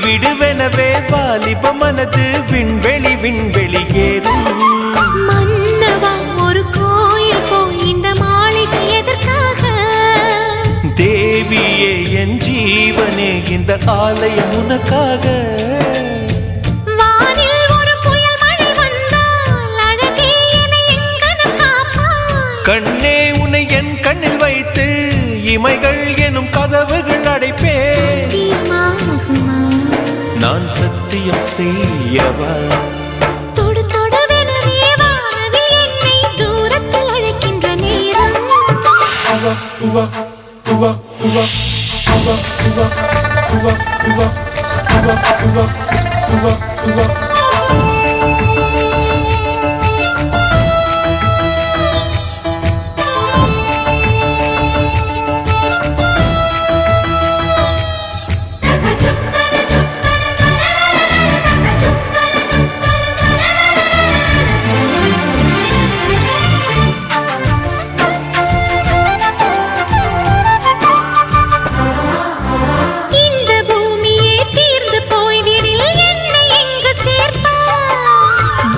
விடுவெனவே வாலிப மனது விண்வெளி விண்வெளி ஏறும். மன்னவா ஒரு கோயில் போய் இந்த மாளிகை எதற்காக? தேவியே என் ஜீவனே இந்த ஆலயம் உனக்காக. வானில் ஒரு புயல் மழை வந்தால் அழகே என்னை எங்கனம் காப்பாய். கண்ணே உன்னை என் கண்ணில் வைத்து இமைகள் எனும் கதவுகள் அடைப்பேன். நான் சத்தியம் செய்யவா? தொடு தொடுவெனவே வானவில் என்னை தூரத்தில் அழைக்கின்ற நேரம்.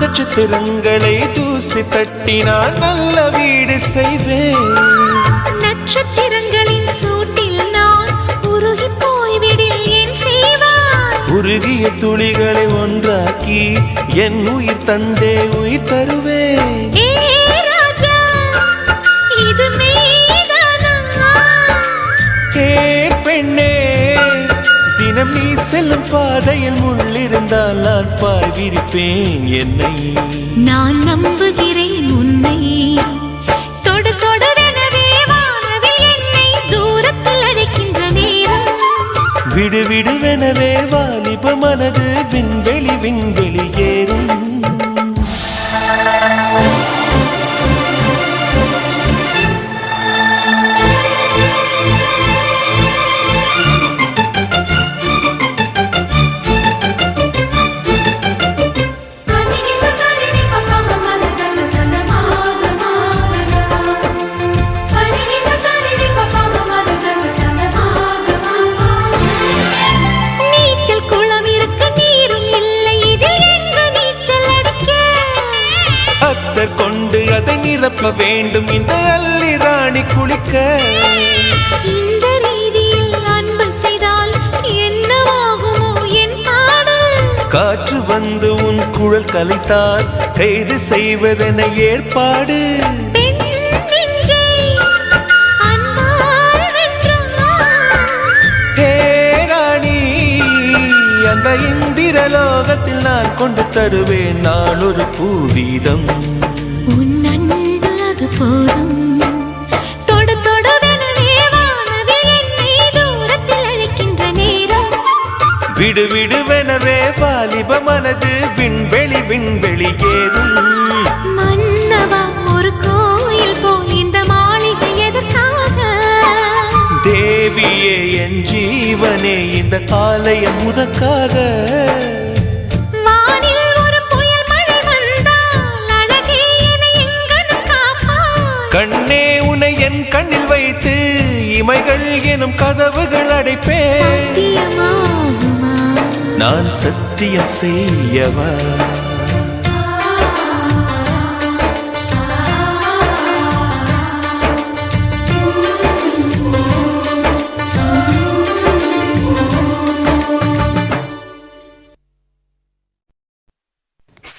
நட்சத்திரங்களை தூசி தட்டினால் நல்ல வீடு செய்வேன். நட்சத்திரங்களின் சூட்டில் நான் உருகி போய்விடில் ஏன் செய்வாய்? உருகிய துளிகளை ஒன்றாக்கி என் உயிர் தந்தே உயிர் தருவேன். ஏ ராஜா, இது மெய்தானா? ஏ பெண்ணே, தினம் நீ செல்லும் பாதையில் முள்ளிருந்தால் நான் பாய் விரிப்பேன் என்னை. நான் நம்புகிறேன் உன்னை. தொடு தொடுவெனவே வானவில் என்னை தூரத்தில் அழைக்கின்ற நேரம். விடு விடுவெனவே வாலிப மனது விண்வெளி விண்வெளி ஏறும். கொண்டு அதை நிரப்ப வேண்டும் இந்த அல்லி ராணி குளிக்க. இந்த ரீதியில் அன்பு செய்தால் என்னவாகுமோ என் பாடு? காற்று வந்து உன் குழல் கலைத்தால் கைது செய்வதென ஏற்பாடு. அந்த இந்திரலோகத்தில் நான் கொண்டு தருவேன் நான் ஒரு பூவீதம். உன் அன்பு அது போதும். தொடு தொடுவெனவே வானவில் என்னை தூரத்தில் அழைக்கின்ற நேரம். விடு விடுவெனவே வாலிப மனது விண்வெளி விண்வெளி ஏறும். மன்னவா ஒரு கோயில் போய் இந்த மாளிகை எதற்காக? தேவியே என் ஜீவனே இந்த ஆலயம் உனக்காக. வானில் ஒரு புயல் மழை வந்தால் அழகே என்னை எங்கனம் காப்பாய். கண்ணே உன்னை என் கண்ணில் வைத்து இமைகள் எனும் கதவுகள் அடைப்பேன். சத்தியமாகுமா? நான் சத்தியம் செய்யவா?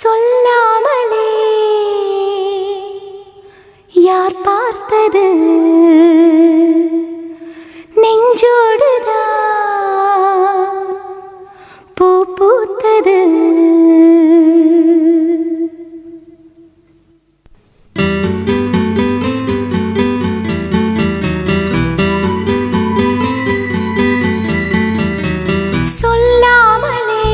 சொல்லாமலே யார் பார்த்தது நெஞ்சோடுதான் பூ பூத்தது. சொல்லாமலே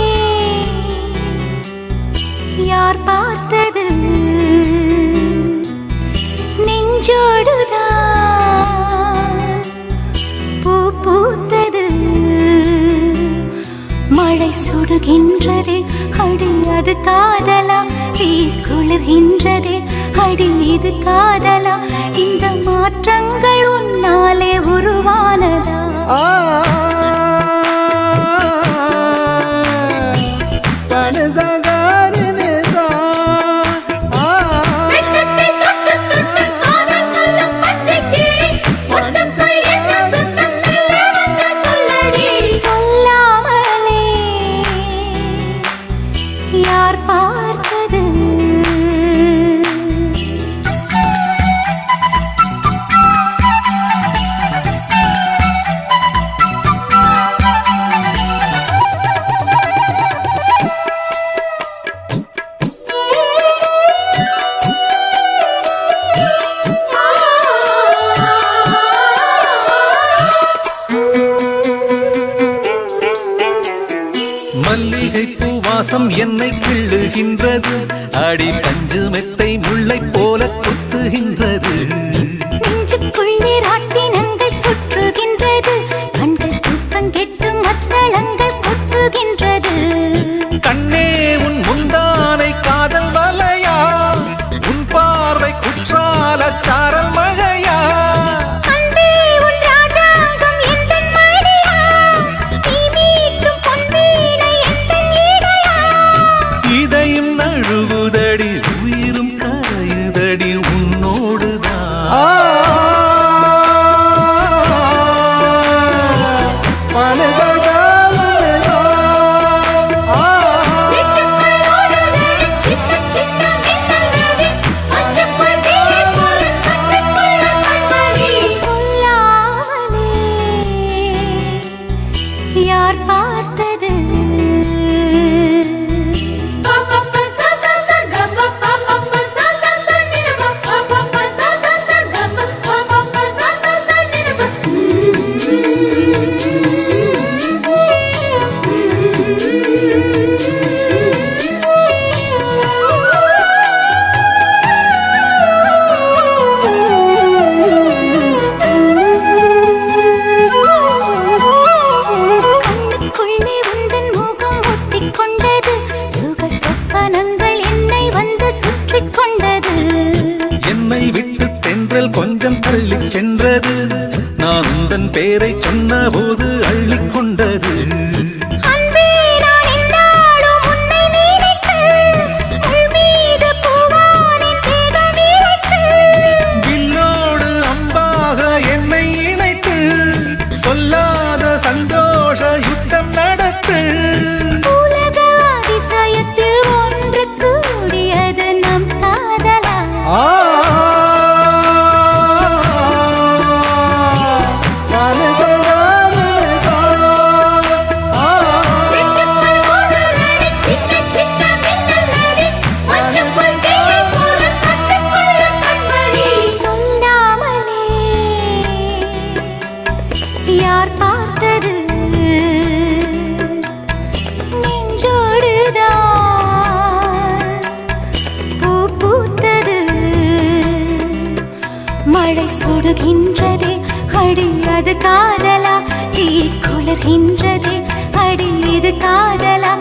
யார் பார்த்தது நெஞ்சோடுதான் பூ பூத்தது. மழை சுடுகின்றதே அடி அது காதலா? குளிர்கின்றதே அடி இது காதலா? இந்த மாற்றங்கள் உன்னாலே உருவானதா? காதலும் என்னை கிள்ளுகின்றது. அடி பஞ்சு மெத்தை முல்லை போல குத்துகின்றது. நெஞ்சுக்குள்ளே ராட்டினங்கள் சுற்றுகின்றது. கண்கள் தூக்கம் கெட்டு மத்தளங்கள் கொட்டுகின்றது. கண்ணே உன் முந்தானை காதல் வலையா, உன் பார்வை குற்றால சாரல் மழையா. அன்பே உன் ராஜாங்கம் எந்தன் மடியா, நீ மீட்டும் பொன்வீணை எந்தன் இடையா. இதையும் நழுவுதடி உயிரும் கரையுதடி உன்னோடுதான். யார் பார்த்தது கொஞ்சம் தள்ளி சென்றது. நான் உந்தன் பேரை சொன்ன போது அள்ளிக் கொண்டது. வில்லோடு அம்பாக என்னை இணைத்து சொல்லாத சந்தோஷ யுத்தம் நடத்து. உலக அதிசயத்தில் ஒன்று கூடியது நம் காதலா. யார் பார்த்தது நெஞ்சோடுதான் பூ பூத்தது. மழை சுடுகின்றதே அடி அது காதலா, தீ குளிர்கின்றதே அடி இது காதலா.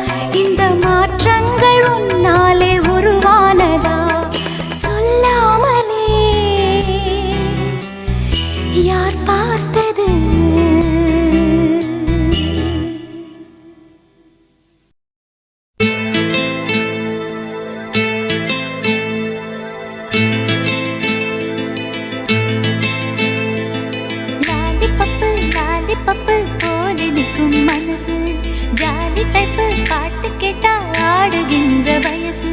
இந்த மாற்றங்கள் உன்னாலே உருவானதா சொல்லாமலே யார் பார்த்தது. லாலிபப்பு போல நிற்கும் மனசு, ஜாலி டைப்பு பாட்டு கேட்டா ஆடுகின்ற வயசு.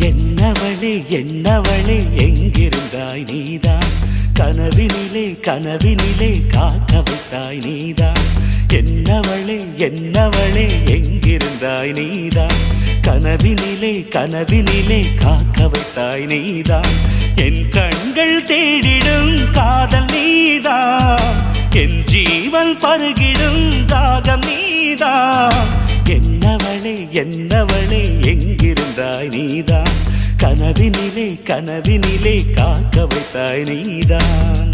என்னவளே என்னவளே எங்கிருந்தாய் நீதான், கனவினிலே கனவினிலே காக்க வைத்தாய் நீதான். என்னவளே என்னவளே எங்கிருந்தாய் நீதான், கனவினிலே கனவினிலே காக்க வைத்தாய் நீதான். என் கண்கள் தேடிடும் காதல் நீதான், என் ஜீவன் பருகிடும் தாகம் நீதான். என்னவளே என்னவளே எங்கிருந்தாய் நீதான், கனவினிலே கனவினிலே காக்க வைத்தாய் நீதான்.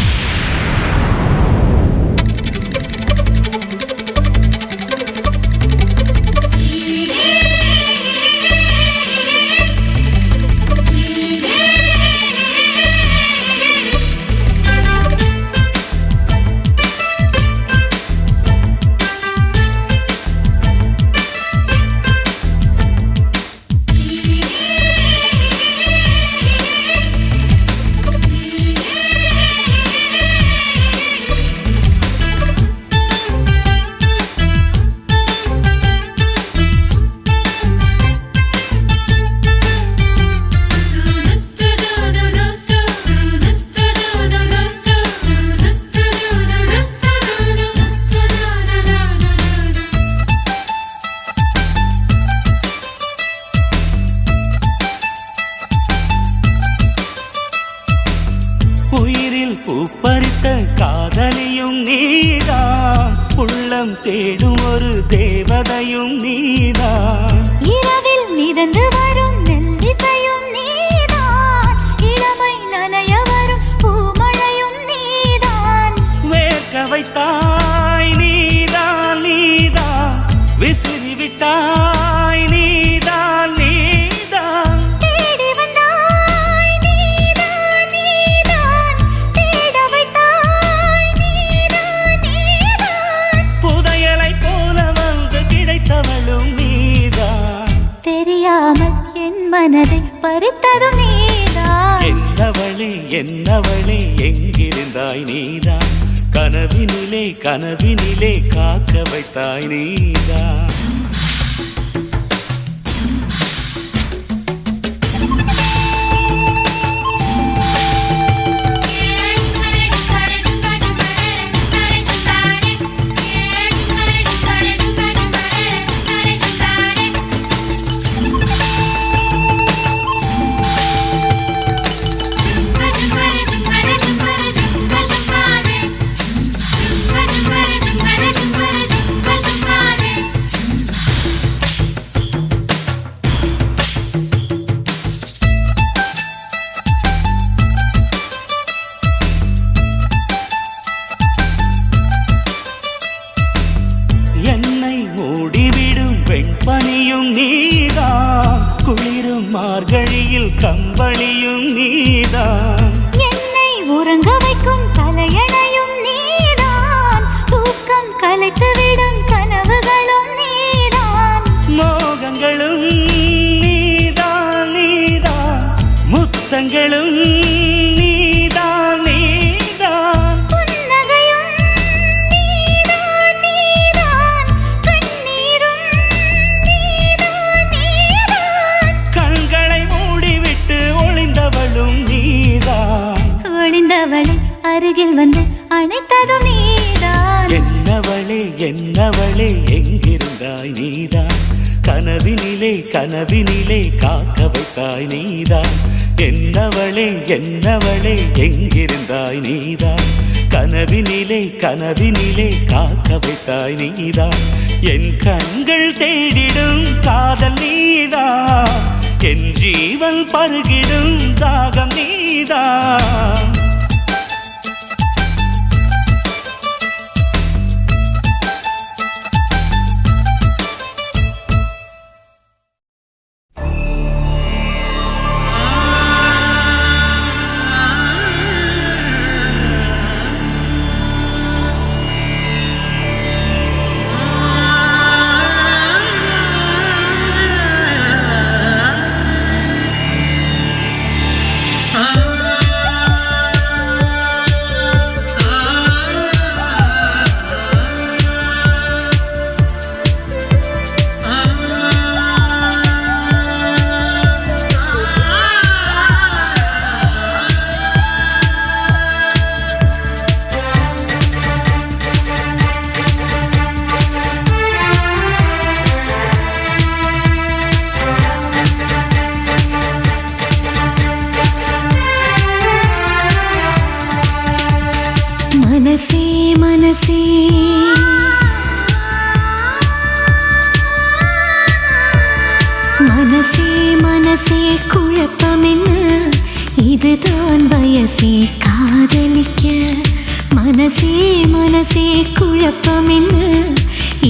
காதலியும் நீதான், உள்ளம் தேடும் ஒரு தேவதையும் நீதான். இரவில் மிதந்து வரும் மெல்லிசையும் நீதான், இளமை நனைய வரும் பூமழையும் நீதான். வேர்க்க வைத்தாய் நீதான் நீதான், விசிறி விட்டாய் நீதான் நீதான். தேடி வந்தாய் நீதான் நீதான், தேட வைத்தாய் நீதான் நீதான். புதையலை போல வந்து கிடைத்தவளும் நீதான். தெரியாமல் என் மனதை பறித்ததும் நீதான். என்னவளே என்னவளே எங்கிருந்தாய் நீதான், கனவினிலே கனவினிலே காக்க வைத்தாய் நீதான். என்னை மூடிவிடும் வெண்பனியும் நீதான், குளிரும் மார்கழியில் கம்பளியும் நீதான். என்னை உறங்க வைக்கும் தலையணையும் நீதான், தூக்கம் கலைத்துவிடும் கனவுகளும் நீதான். மோகங்களும் நீதான் நீதான், முத்தங்களும் நீதான் நீதான். புன்னகையும் நீதான் நீதான், கண்ணீரும் நீதான் நீதான். கண்களை மூடிவிட்டு ஒளிந்தவளும் நீதான். ஒளிந்தவளை அருகில் வந்து அணைத்ததும் நீதான். என்னவளே என்னவளே எங்கிருந்தாய் நீதான், கனவினிலே கனவினிலே காக்க வைத்தாய் நீதான். என்னவளே என்னவளே எங்கிருந்தாய் நீதான், கனவினிலே கனவினிலே காக்க வைத்தாய் நீதான். என் கண்கள் தேடிடும் காதல் நீதான், என் ஜீவன் பருகிடும் தாகம் நீதான். மனசே மனசே மனசே மனசே குழப்பம் என்ன, இதுதான் வயசே காதலிக்க. மனசே மனசே குழப்பம் என்ன,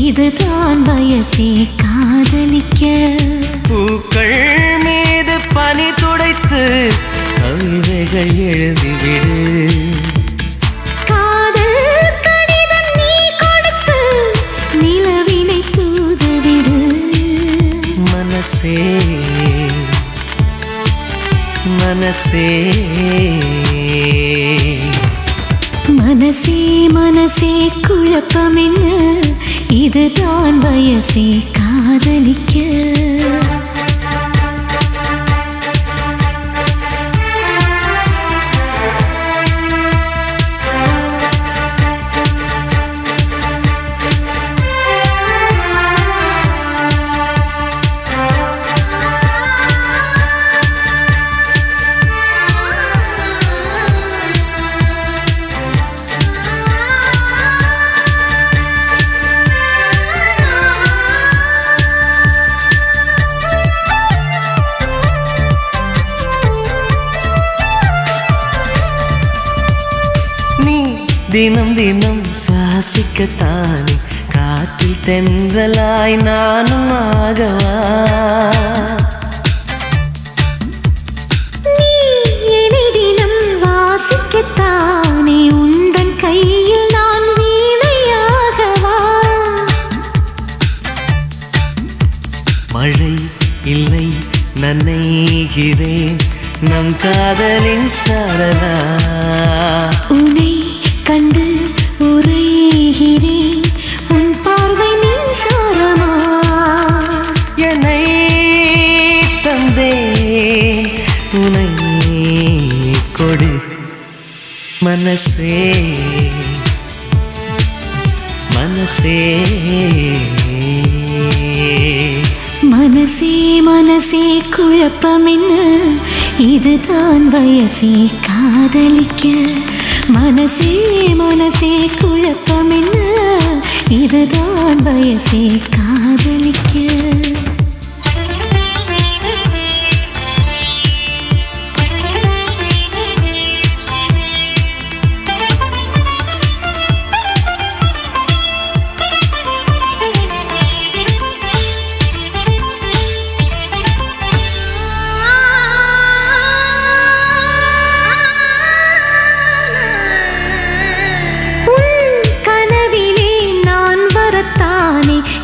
இதுதான் வயசே காதலிக்க. பூக்கள் மீது பனி துடைத்து கவிதைகள் எழுதிவிடு. காதல் கடிதம் நீ கொடுத்து நிலவினை தூதுவிடு. மனசே மனசே மனசே மனசே குழப்பம் என்ன, இதுதான் வயசே காதலிக்க. தினம் தினம் சுவாசிக்கத்தானே காற்றில் தென்றலாய் நானும் ஆகவா? நீ என்னை தினம் வாசிக்கத்தானே உந்தன் கையில் நான் வீணையாகவா? மழை இல்லை நனைகிறேன் நம் காதலின் சாரலா. உன்னை கண்டு உரைகிறேன் உன் பார்வை மின்சாரமா? என்னை தந்தே உனை கொடு மனசே மனசே மனசே மனசே குழப்பம் என்ன, இதுதான் வயசே காதலிக்க. மனசே மனசே குழப்பம் என்ன, இதுதான் வயசே காதலிக்க.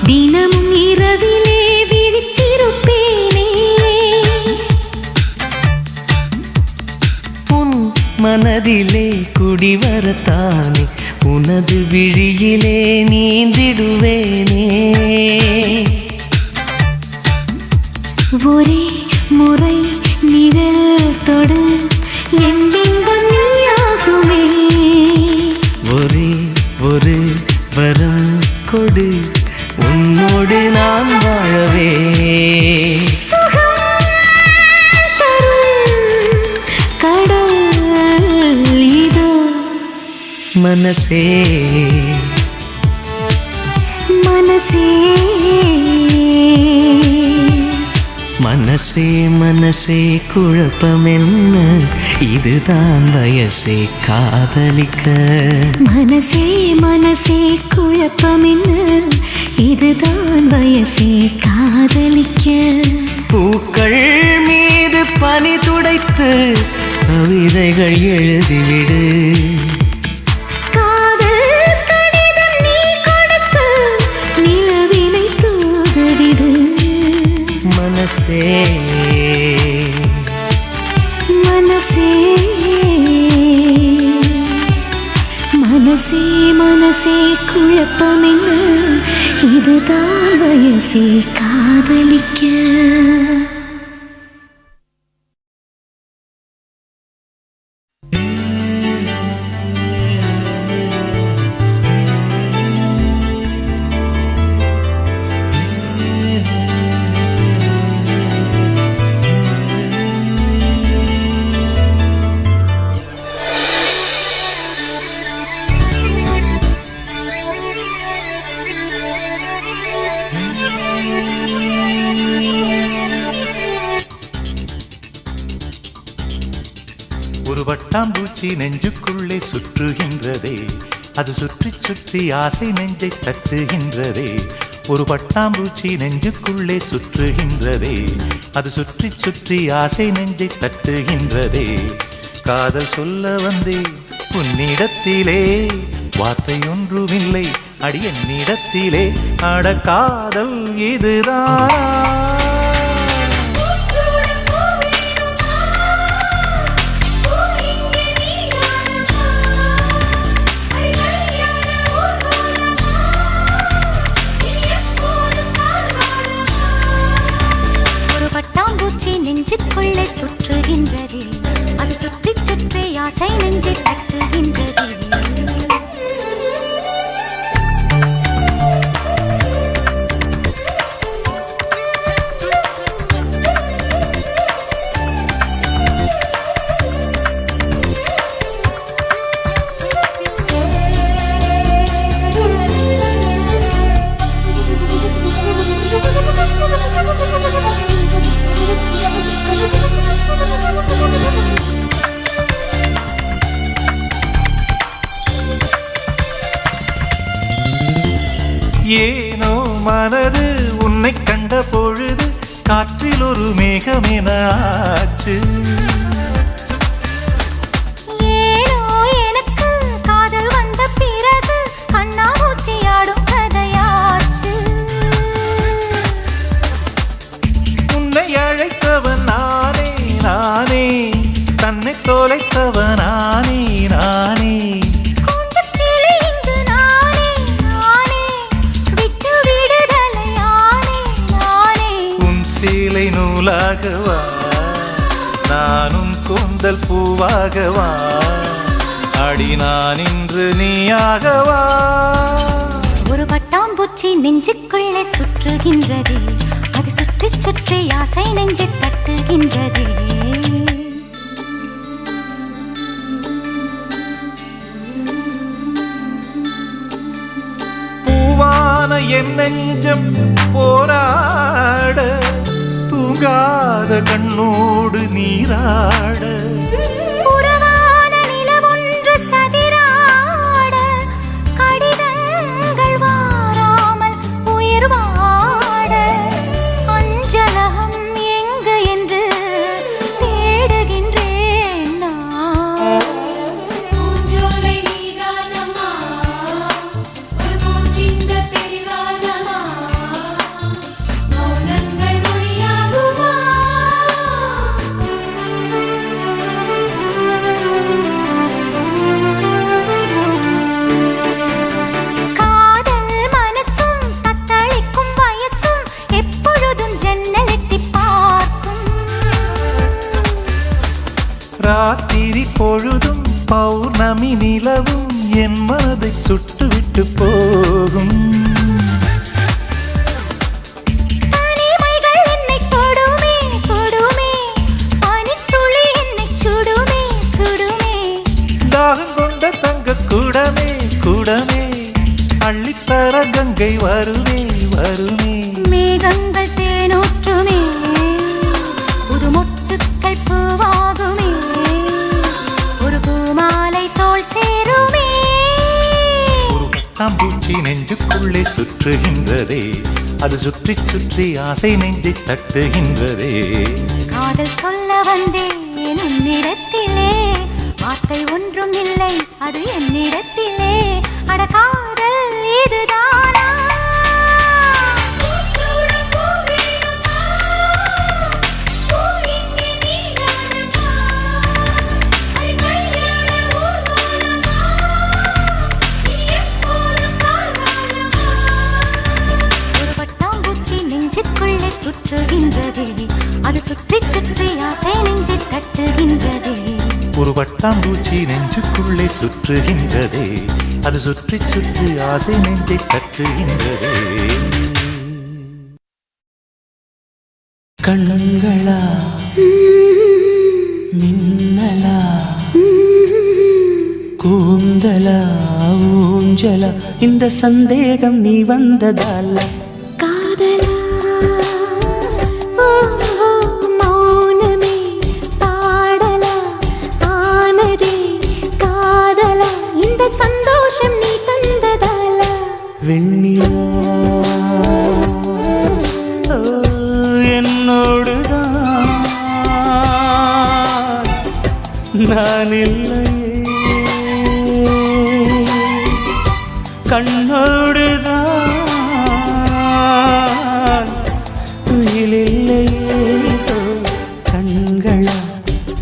தினமும் இரவிலே விழித்திருப்பேனே. உன் மனதிலே குடிவரத்தானே உனது விழியிலே நீந்திடுவேனே. ஒரே முறை நிழல் தொடு என் பிம்பம் நீயாகுமே. ஒரே ஒரு வரம் கொடு உன்னோடு நான் வாழவே. சுகம் தரும் கடல் இதோ. மனசே மனசே மனசே மனசே குழப்பம் என்ன, இதுதான் வயசே காதலிக்க. மனசே மனசே குழப்பம் என்ன, இதுதான் வயசே காதலிக்க. பூக்கள் மீது பனி துடைத்து கவிதைகள் எழுதிவிடு. காதல் கடிதம் நீ கொடுத்து நிலவினை தூதவிடு. மனசே மனசே மனசே மனசே குழப்பம் என்ன, இதுதான் வயசே காதலிக்க. ஒரு வட்டாம்பூச்சி நெஞ்சுக்குள்ளே சுற்றுகின்றதே, அது சுற்றி சுற்றி ஆசை நெஞ்சை தட்டுகின்றதே. ஒரு பட்டாம்பூச்சி நெஞ்சுக்குள்ளே சுற்றுகின்றதே, அது சுற்றி சுற்றி ஆசை நெஞ்சை தட்டுகின்றதே. காதல் சொல்ல வந்தே உன்னிடத்திலே, வார்த்தை ஒன்றுமில்லை அடி என்னிடத்திலே. அட காதல் இதுதான். நெஞ்சுக்குள்ளே சுற்றுகின்றதே, அது சுற்றி சுற்றி ஆசை நெஞ்சை தட்டுகின்றதே. ஏனோ மனது உன்னை கண்ட பொழுது காற்றில் ஒரு மேகமென ஆச்சு. ஏனோ எனக்கு காதல் வந்த பிறகு கண்ணாமூச்சியாடும் கதையாச்சு. உன்னை அழைத்தவன் நானே நானே, தன்னை தொலைத்தவன் நானே நானே. சீலை நூலாகவா நானும் கூந்தல் பூவாகவா, அடி நான் இன்று நீயாகவா. ஒரு பட்டாம்பூச்சி நெஞ்சுக்குள்ளே சுற்றுகின்றதே, அது சுற்றி சுற்றி ஆசை நெஞ்சு தட்டுகின்றதே. பூவான என் நெஞ்சம் போராட, தூங்காத கண்ணோடு நீராட. புறவான நிலவொன்று சதிராட, கடிதங்கள் வாராமல் உயிர் வாட. அஞ்சலகம் எங்கு என்று தேடுகின்றேன் நான். ராத்திரி பொழுதும் பௌர்ணமி நிலவும் என் மனதை சுட்டுவிட்டு போகும். தனிமைகள் என்னை தொடுமே தொடுமே, பனித்துளி என்னை சுடுமே சுடுமே. தாகம் கொண்ட தங்க குடமே குடமே, அள்ளித்தர கங்கை வருமே வருமே. மேகங்கள் தேனூற்றுமே, புது மொட்டுக்கள் பூவாகுமே, ஒரு பூமாலை தோள் சேருமே. ஒரு பட்டாம்பூச்சி நெஞ்சுக்குள்ளே சுற்றுகின்றதே, அது சுற்றி சுற்றி ஆசை நெஞ்சை தட்டுகின்றதே. காதல் சொல்ல வந்தேன் உன்னிடத்திலே, வார்த்தை ஒன்றும் இல்லை அது என்னிடத்திலே. அட காதல் இதுதானா? ஒரு பட்டாம்பூச்சி நெஞ்சுக்குள்ளே சுற்றுகின்றதே, அது சுற்றி சுற்றி ஆசை நெஞ்சை தட்டுகின்றதே. ஒரு பட்டாம்பூச்சி நெஞ்சுக்குள்ளே சுற்றுகின்றதே, அது சுற்றி சுற்றி ஆசை நெஞ்சை தட்டுகின்றதே. கண்களா மின்னலா கூந்தலா ஊஞ்சலா, இந்த சந்தேகம் நீ வந்ததால. காதலா மௌனமே பாடலா, ஆனதே காதலா, இந்த சந்தோஷம் நீ தந்ததால. வெண்ணிலா என்னோடுதான் நான் இல்லையே, கண்ணோடுதான் துயிலில்லையே. கண்களா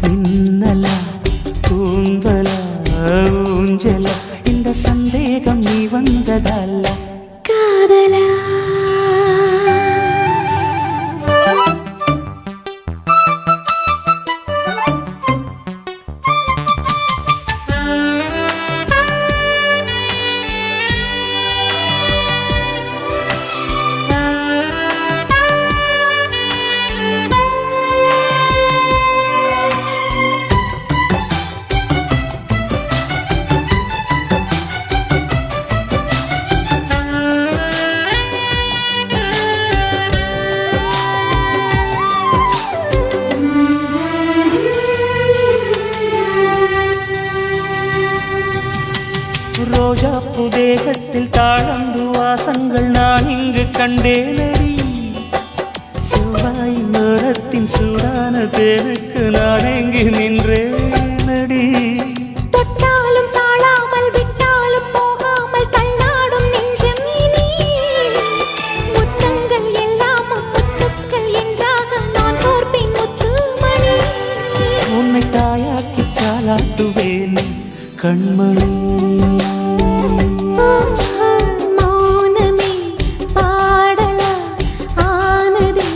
மின்னலா கூந்தலா ஊஞ்சலா, இந்த சந்தேகம் நீ வந்ததால. காதலா சிவப்பு தேகத்தில் தாழம்பு வாசங்கள் நான் இங்கு கண்டேனடி. செவ்வாய் நேரத்தின் சூடான தேருக்கு நான் எங்கு நின்றேனடி. தொட்டாலும் தாழாமல் விட்டாலும் போகாமல் தள்ளாடும் நெஞ்சம் இனி. முத்தங்கள் எல்லாம் முத்துக்கள் என்றாக நான் தோற்பேன் முத்துமணி. உன்னை தாயாக்கி தாளாட்டுவேன் கண்மணி. மௌனமே பாடலா ஆனதே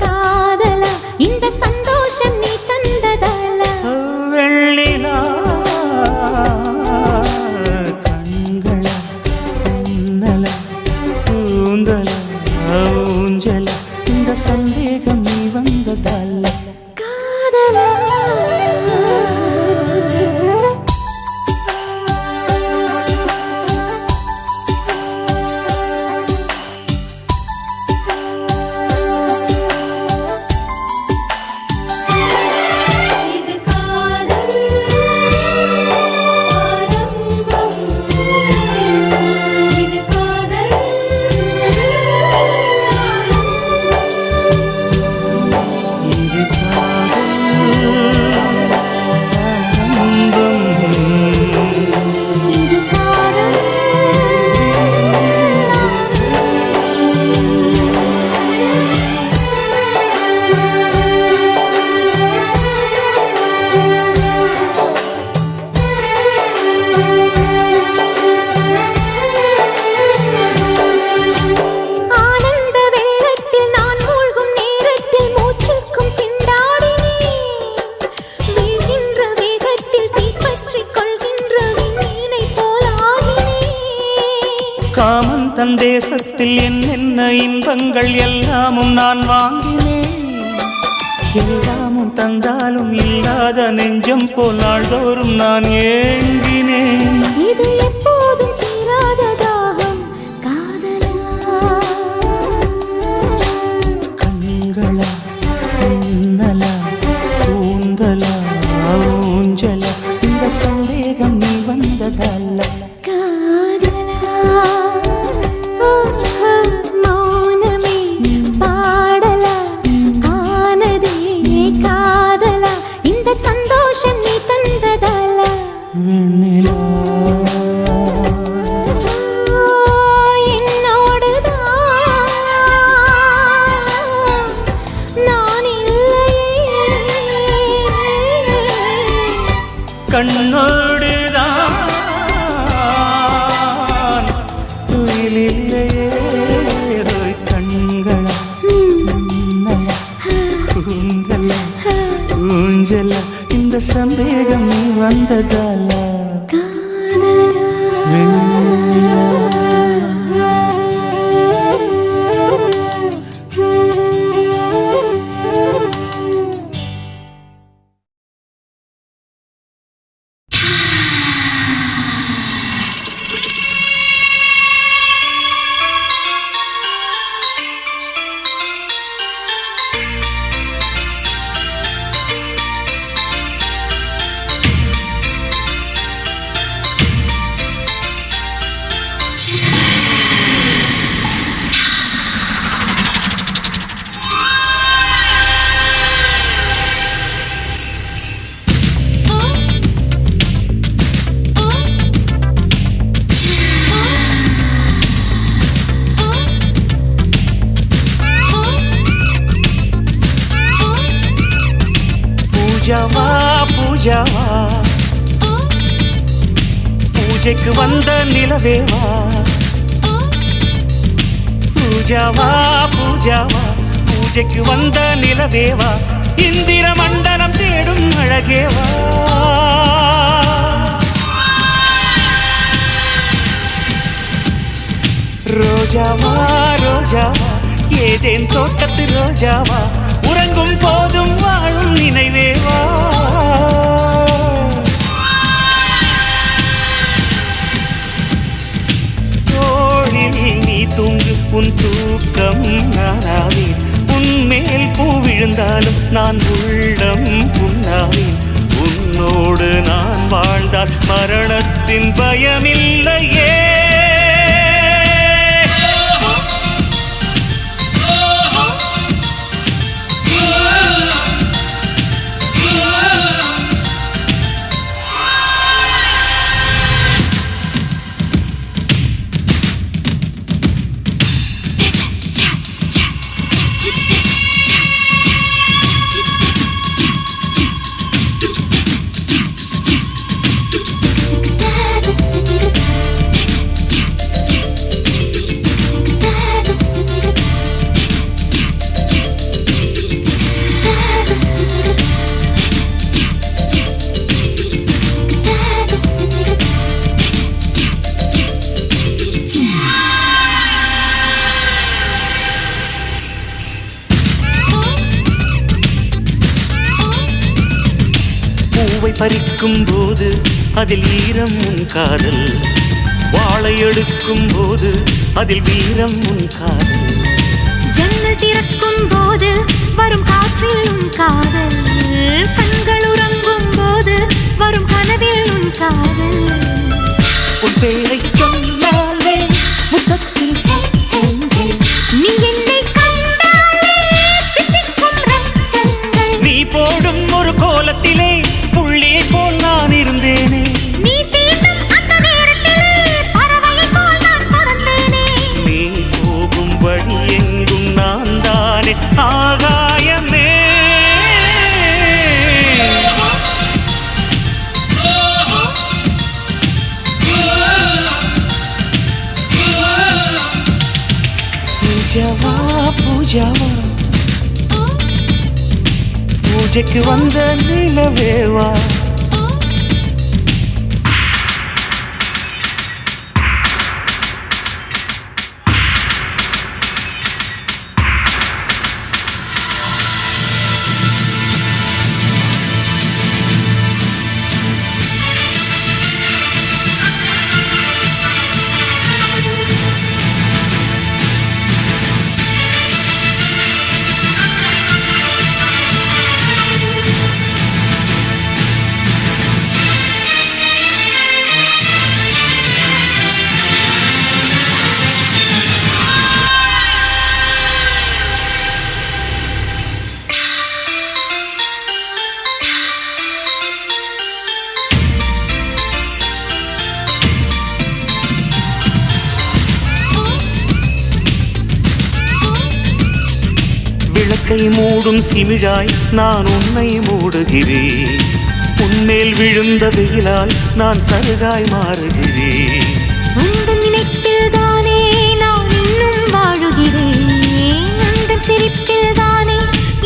காதலா இந்த சந்தோஷம் நீ தந்ததாலா. வெள்ளிலா கண்களா மின்னலா கூந்தலா ஊஞ்சலா இந்த சந்தேகம் நீ வந்ததால. காதலா இது காதல் ஆரம்பம். இது காதல் இது காதல் ஆரம்பம். இது காதல் ஆனந்த வெள்ளத்தில் நான் மூழ்கும் நேரத்தில் மூச்சுக்கும் திண்டாடினேன். வீழ்கின்ற வேகத்தில் தீப்பற்றிக் கொள்கின்ற விண்மீனை போலாகினேன். காமன் தன் தேசத்தில் என்னென்ன இன்பங்கள் எல்லாமும் நான் வாங்கினேன். எல்லாமும் தந்தாலும் இல்லாத நெஞ்சம் போல் நாள்தோறும் நான் ஏங்கினேன். இது எப்போதும் தீராத தாகம் காதலா. கண்களா மின்னலா கூந்தலா ஊஞ்சலா இந்த சந்தேகம் நீ வந்ததல்ல. காதலா மௌனமே பாடலா ஆனதே காதலா இந்த சந்தோஷம் நீ தந்ததாலா. வெண்ணிலா என்னோடுதான் நான் இல்லையே. கண்ணோடுதான் துயிலில்லையே. கண்களா மின்னலா கூந்தலா ஊஞ்சலா இந்த சந்தேகம் நீ வந்ததால. காதலா வெண்ணிலா பூஜாவா பூஜாவா பூஜைக்கு வந்த நிலவேவா. பூஜாவா பூஜாவா பூஜைக்கு வந்த நிலவேவா. இந்திர மண்டலம் தேடும் அழகேவா. ரோஜாவா ரோஜாவா ஏதேன் தோட்டத்து ரோஜாவா. உறங்கும் போதும் வாழும் நினைவேவா. தோழில் நீ தூங்கு உன் தூக்கம் நானாவேன். உன்மேல் பூ விழுந்தாலும் நான் உள்ளம் புண்ணாவேன். உன்னோடு நான் வாழ்ந்தால் மரணத்தின் பயமில்லையே. பறிக்கும் போது அதில் ஈரம் உன் காதல், வாழை எடுக்கும் போது அதில் வீரம் உன் காதல். ஜன்னல் திறக்கும் போது வரும் காற்றில் உன் காதல், கண்கள் உறங்கும் போது வரும் கனவில் உன் காதல். உன் பேரை சொன்னாலே முத்தத்தில் சத்தங்கள், நீ என்னை கண்டாலே தித்திக்கும் ரத்தங்கள். நீ போடும் ஒரு கோலத்திலே புள்ளியை போல் நான் இருந்தேனே. நீ தீண்டும் அந்த நேரத்திலே பறவையை போல் நான் பறந்தேனே. நீ போகும் வழி எங்கும் நான் தானே ஆகாயமே. பூஜாவா பூஜாவா, பூஜைக்கு வந்த நிலவேவா. விளக்கை மூடும் சிமிழாய் நான் உன்னை மூடுகிறேன், உன்மேல் விழுந்த வெயிலால் நான் சருகாய் மாறுகிறேன். உந்தன் நினைப்பில் தானே நான் இன்னும் வாழுகிறேன், உந்தன் சிரிப்பில் தானே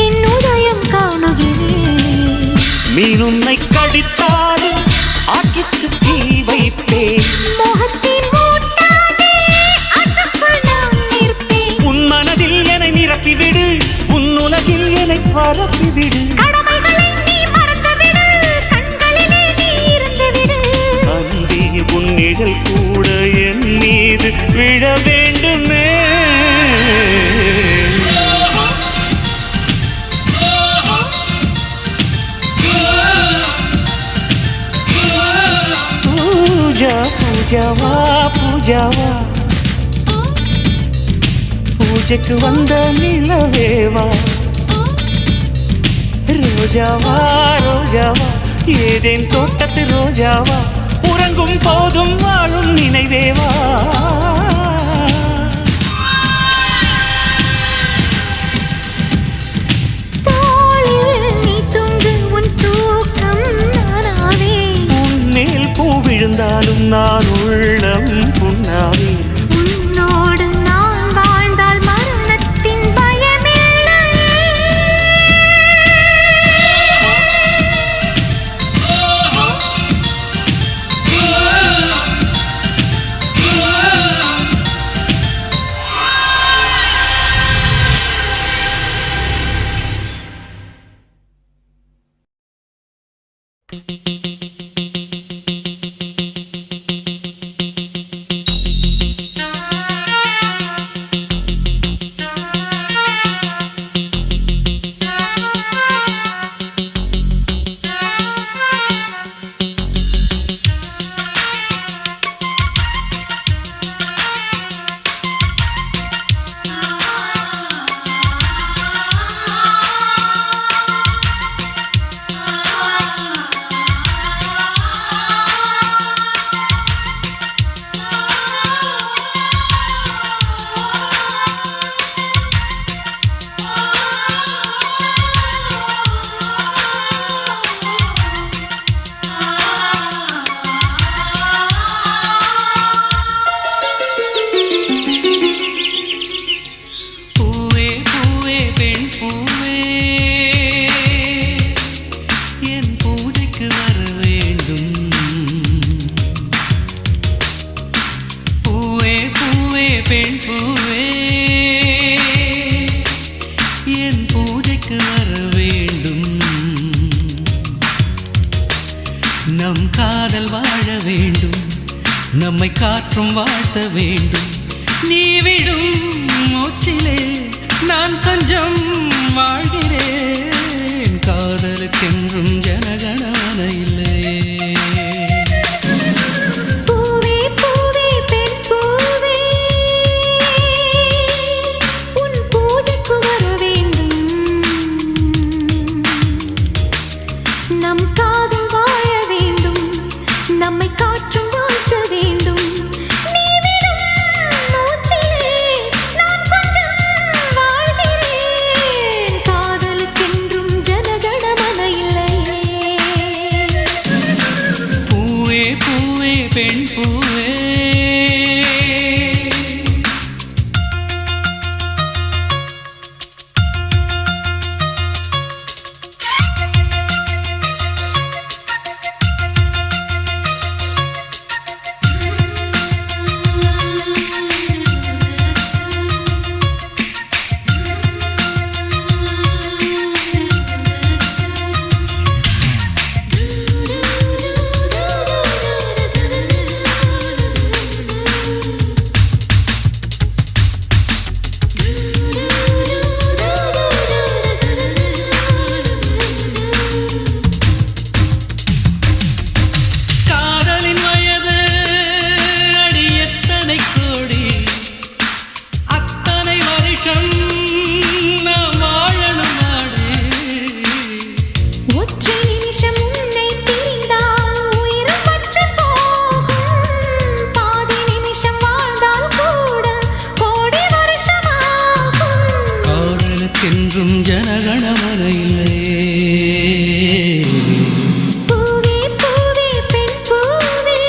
என் உதயம் காணுகிறேன். மீன் உன்னை கடித்தாலும் ஆற்றுக்கு தீ வைப்பேன், மோகத்தின் மூட்டானே ஆற்றுக்குள் நான் நிற்பேன். உன் மனதில் என்னை நிரப்பிவிடு, உன் உலகில் என்னை பரப்பிவிடு. கடமைகளை நீ மறந்துவிடு, கண்களிலே நீ இருந்துவிடு. அன்பே உன் நிழல் கூட என் மீது விழ வேண்டுமே. பூஜா பூஜாவா பூஜாவா, பூஜைக்கு வந்த நிலவேவா. ரோஜாவா ரோஜாவா, ஏதேன் தோட்டத்து ரோஜாவா, உறங்கும் போதும் வாழும் நினைவேவா. தோளில் நீ தூங்கு, உன் தூக்கம் நானாவே. உன்மேல் பூ விழுந்தாலும் நான் உள்ளம் புண்ணாவே. உன்னோடு நான் வாழ்ந்தால் மரணத்தின் பயமில்லை. நம்மை காற்றும் வாழ்த்த வேண்டும். நீ விடும் மூச்சிலே நான் கொஞ்சம் வாழ்கிறேன். காதலுக்கென்றும் ஜனகணமன இல்லை. பூவே பூவே பெண் பூவே உன் பூஜைக்கு வர வேண்டும். நம் காதல் வாழ வேண்டும். நம்மை காற்றும் வாழ்த்த வேண்டும். நீ விடும் மூச்சிலே நான் கொஞ்சம் வாழ்கிறேன். காதலுக்கென்றும் ஜனகணமன இல்லையே. பூவே பூவே பெண் பூவே காதலின் வயது அடி எத்தனை கோடி, அத்தனை வருஷம் நாம் வாழணும் நாடு. ஒற்றை நிமிஷம் உன்னை பிரிந்தால் உயிர் பற்று போகும். பாதி நிமிஷம் வாழ்ந்தால் கூட கோடி வருஷமாகும். காதலுக்கென்றும் ஜனகணமன இல்லையே. பூவே பூவே பெண் பூவே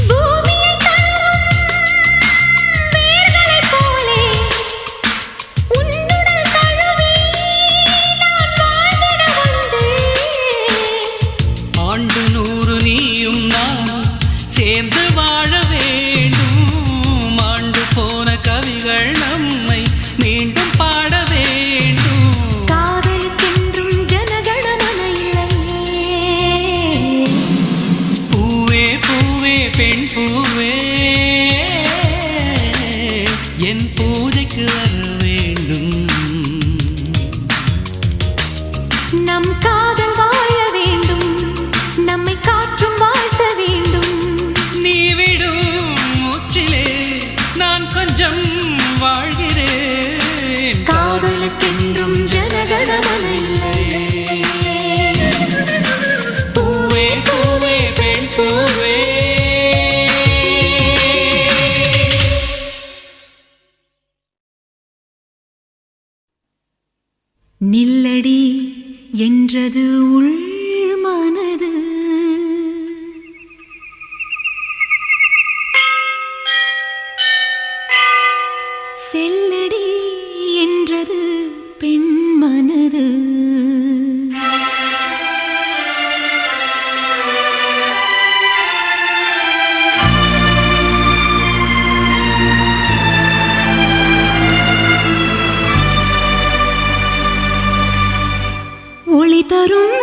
பூமியை தழுவும் வேர்களைப் போலே உன்னுடல் தழுவி நான் வாழ்ந்திட வந்தேன். ஆண்டு 100 நீயும் நானும் சேர்ந்து வாழ வேண்டும். ஆண்டு போன கவிகள் நம்மை மீண்டும் பாட வேண்டும். காதலுக்கென்றும் ஜனகணமன இல்லையே. பூவே பூவே பெண் பூவே என் பூஜைக்கு வர வேண்டும். நம் காதல் வாழ வேண்டும். நம்மை காற்றும் வாழ்த்த வேண்டும். நீ விடும் மூச்சிலே நான் கொஞ்சம் வாழ்கிறேன். காதலுக்கென்றும் ஜனகணமன இல்லையே. பூவே பூவே பெண் பூவே நில்லடி என்றது உள் மனது. செல்லடி என்றது பெண் மனது. ஒளி தரும்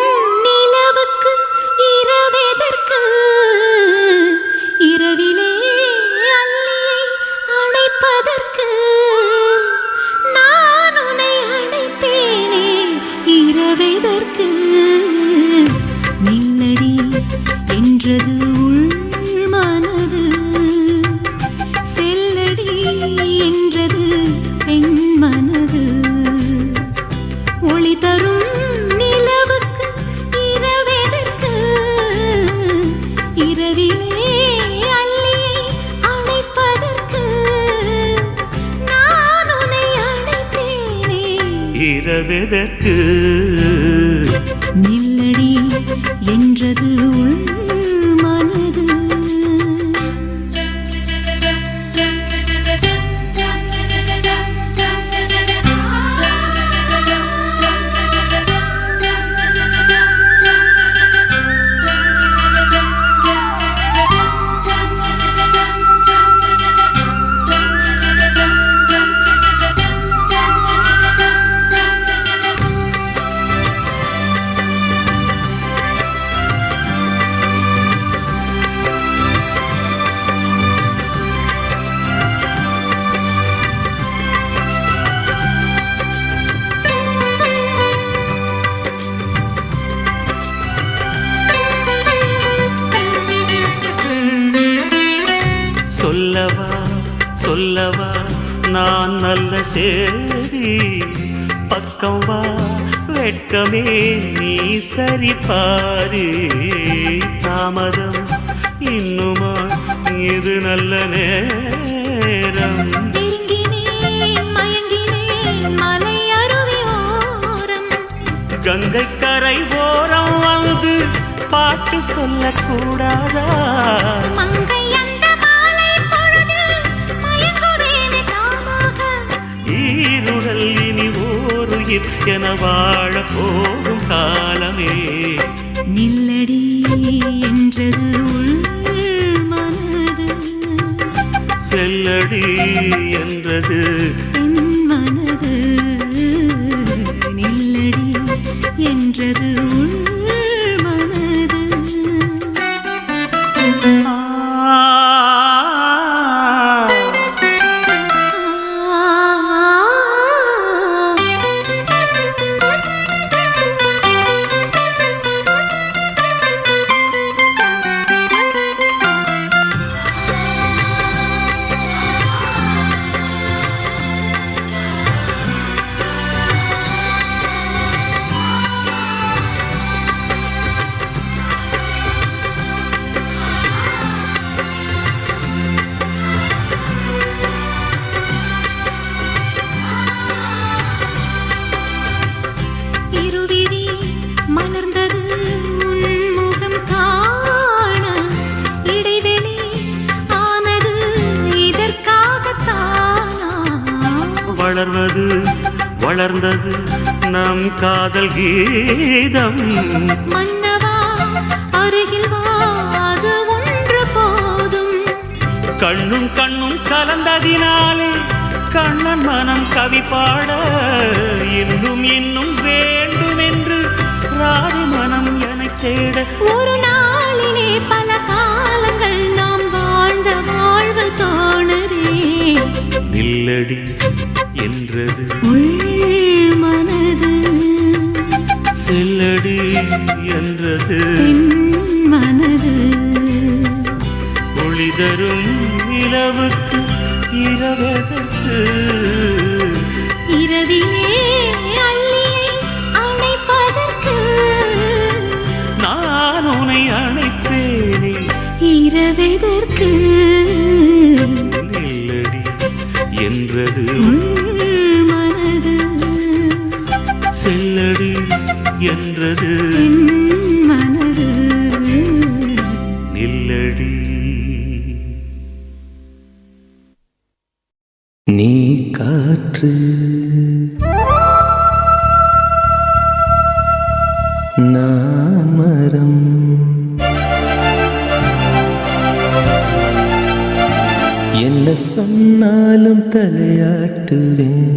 இரவெதற்கு நில்லடி என்றது உள் மனது. சொல்லவா சொல்லவா நான் நல்ல சேரி பக்கம் வா வெட்கமே நீ சரி பாரு தாமதம் இன்னுமா இது நல்ல நேரம் நெருங்கினேன் மயங்கினேன் மலை அருவி ஓரம் கங்கை கரை ஓரம் வந்து பாட்டு சொல்லக்கூடாதா மங்கை அந்த மாலை பொழுதில் மயங்குவேனே தாமாக. ஈருடல் இனி ஓருயிர் என வாழ போகும் காலமே நில்லடி என்றது உள் மனது. செல்லடி என்றது என் மனது நில்லடி என்றது உள் மனது. ஆ. இருவிழி மலர்ந்தது உன் முகம் காண, இடைவெளி ஆனது இதற்காகத்தானா? வளர்வது வளர்ந்தது நம் காதல் கீதம் மன்னவா அருகில் வா அது ஒன்று போதும். கண்ணும் கண்ணும் கலந்ததினாலே கண்ணன் மனம் கவி பாட இன்னும் இன்னும் வேண்டும் என்று ராணி மனம் என தேட ஒரு நாளிலே பல காலங்கள் நாம் வாழ்ந்த வாழ்வு தோணுதே. நில்லடி என்றது உள் மனது செல்லடி என்றது என் மனது. ஒளி தரும் நிலவுக்கு இரவெதற்கு இரவிலே அள்ளியை அணைப்பதற்கு நான் உன்னை அணைப்பேனே இரவெதற்கு நில்லடி என்றது உள் மனது செல்லடி என்றது என் மனது. நில்லடி. நீ காற்று நான் மரம் என்ன சொன்னாலும் தலையாட்டுவேன்.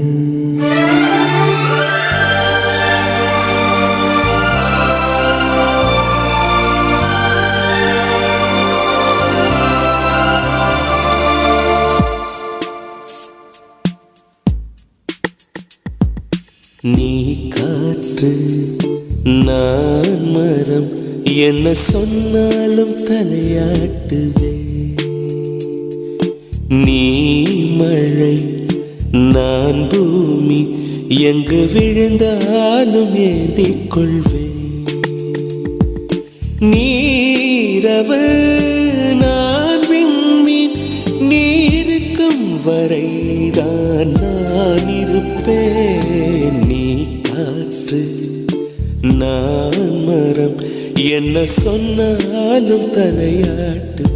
நீ காற்று நான் மரம் என்ன சொன்னாலும் தலையாட்டுவே. நீ மழை நான் பூமி எங்கு விழுந்தாலும் ஏந்திக் கொள்வேன். நீரவு நான் விண்மீன் நீருக்கும் வரைதான் நான் இருப்பேன். நீ காற்று நான் மரம் என்ன சொன்னாலும் தலையாட்டுவேன்.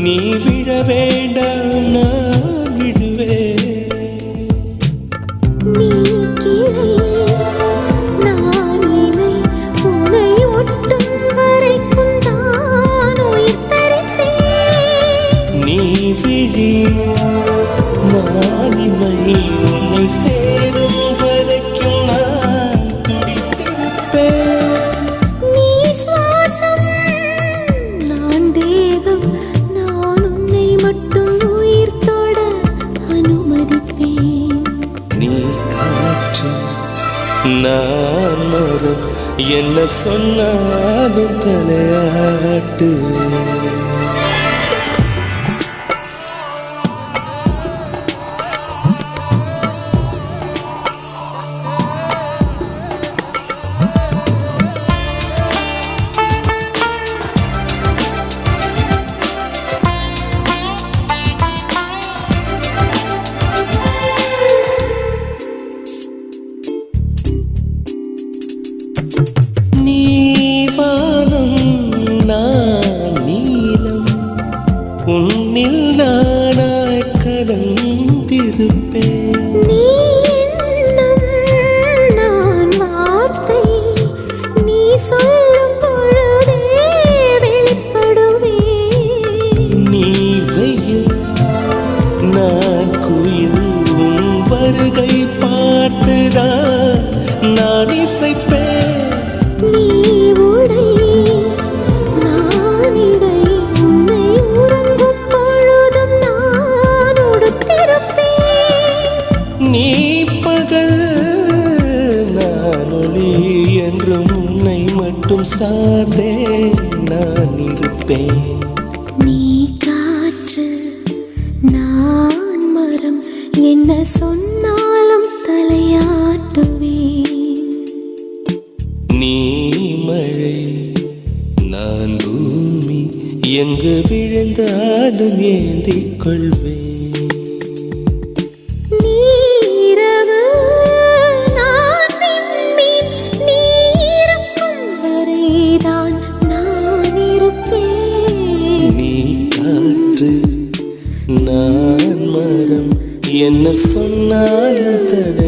நீ விழ வேண்டாம் நான் விடுவேன். நீ கிளை நான் இலை உனை ஒட்டும் வரைக்கும் தான் உயிர் தரிப்பேன். நீ விழி நான் இமை உன்னை சேரும் வரைக்கும் நான் துடித்திருப்பேன். நீ சுவாசம் நான் தேகம் மட்டும் உயிர் தொட அனுமதிப்பேன். நீ காற்று நான் மரம் என்ன சொன்னாலும் தலையாட்டுவேன். உன்னில் நானாய் கலந்திருப்பேன். நீ எண்ணம் நான் வார்த்தை நீ சொல்லும் பொழுதே வெளிப்படுவேன். நீ வெயில் நான் குயில் உன் வருகை பார்த்துதான் நான் இசைப்பேன். நீ உடை நான் இடை உன்னை உறங்கும் பொழுதும் நான் உடுத்திருப்பேன். நீ பகல் நான் ஒளி என்றும் உன்னை மட்டும் சார்ந்தே நான் இருப்பேன். நீ காற்று நான் மரம் என்ன சொன்னாலும் தலையாட்டுவேன். நீ மழை நான் பூமி எங்கு விழுந்தாலும் ஏந்திக் கொள்வேன். நீரவு நான் விண்மீன் நீ இருக்கும் வரைதான் நான் இருப்பேன். நீ காற்று நான் மரம் என்ன சொன்னாலும் தலை